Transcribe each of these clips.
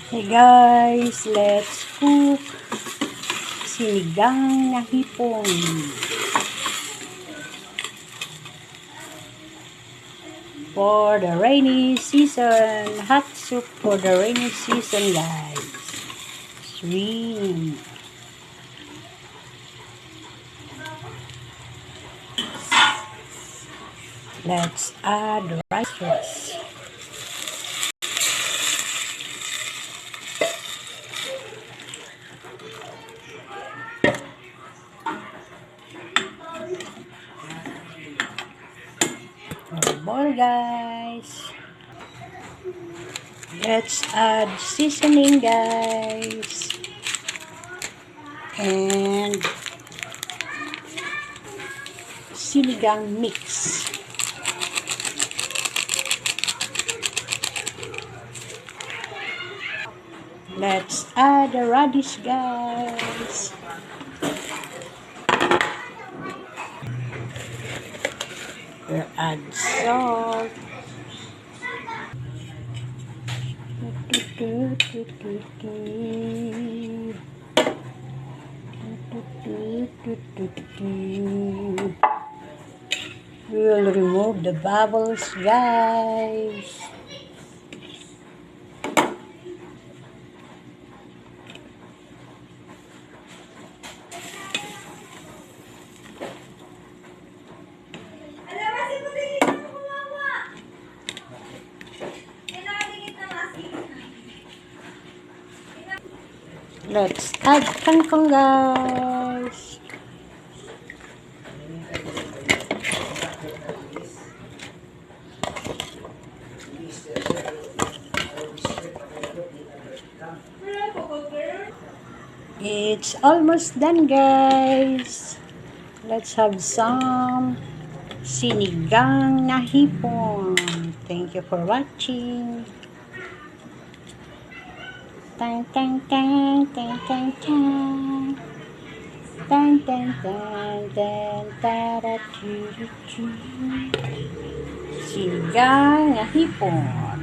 Hey guys, let's cook sinigang na hipon. For the rainy season, hot soup for the rainy season guys. Shrimp. Let's add rice. Bowl guys. Let's add seasoning guys. And sinigang mix. Let's add the radish guys. We'll add salt. We'll remove the bubbles guys. Let's add kangkong guys. It's almost done guys. Let's have some sinigang na hipon. Thank you for watching. Tang tang tang tang tang tang tang tang tang tang tara chu. Sinigang na hipon.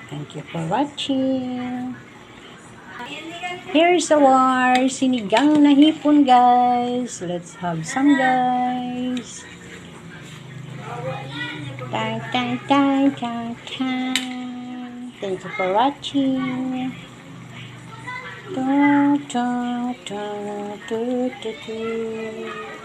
Thank you for watching. Here's our sinigang na hipon guys. Let's have some guys. Tang tang tang tang tang. Thank you for watching. Ta ta ta ta ta ta.